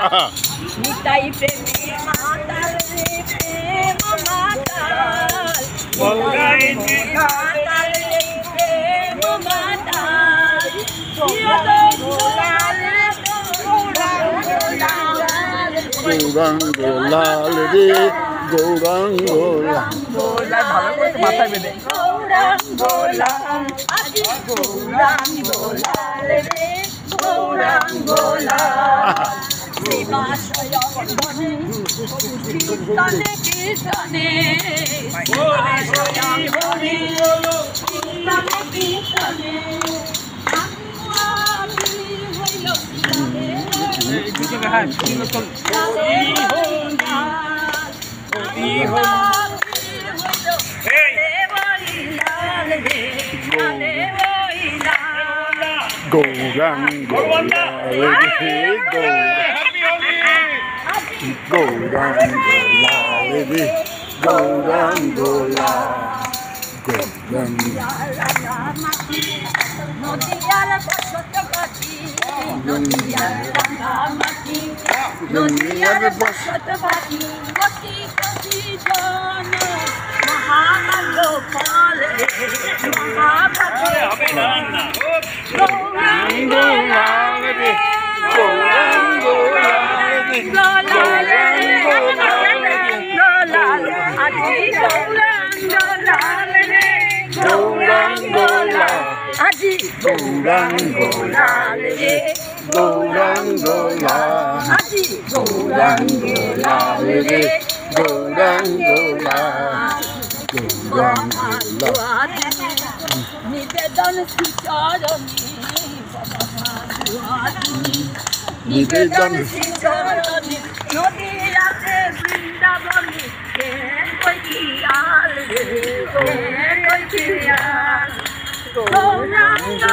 নিতাই প্রেমে মাতাল রে প্রেম মাতাল গৌরাই মাতাল রে প্রেম মাতাল গৌরাঙ্গ লাল রে গৌরাঙ্গ ভালো করে মাথায় বেঁধে গৌরাঙ্গ লাল আজি গৌরাঙ্গ লাল রে গৌরাঙ্গ লাল শিবাশয়ং ধনে কীর্তনে কীর্তনে শিবাশয়ং ধনে কীর্তনে কীর্তনে গৌরাঙ্গ লাল রে গৌরাঙ্গ লাল রে গৌরাঙ্গ লাল গৌরাঙ্গ নদিয়ার বসত বাটি নদিয়ার রাঙামাটি নদিয়ার বসত বাটি কটি কটি জন মহাভাগ্য ফল রে মহাভাগ্য গৌরাঙ্গ লাল রে গৌরাঙ্গ লাল রে গৌরাঙ্গ লাল আজি গৌরাঙ্গ লাল রে গৌরাঙ্গ লাল আজি গৌরাঙ্গ লাল রে গৌরাঙ্গ লাল আজি গৌরাঙ্গ লাল রে গৌরাঙ্গ লাল গৌরাঙ্গ লাল নিবেদন শ্রীচরণী নিবেদন শ্রীচরণী নদীরাতে বৃন্দাবনী কে কইয়াল রে কে কইয়াল গৌরাঙ্গ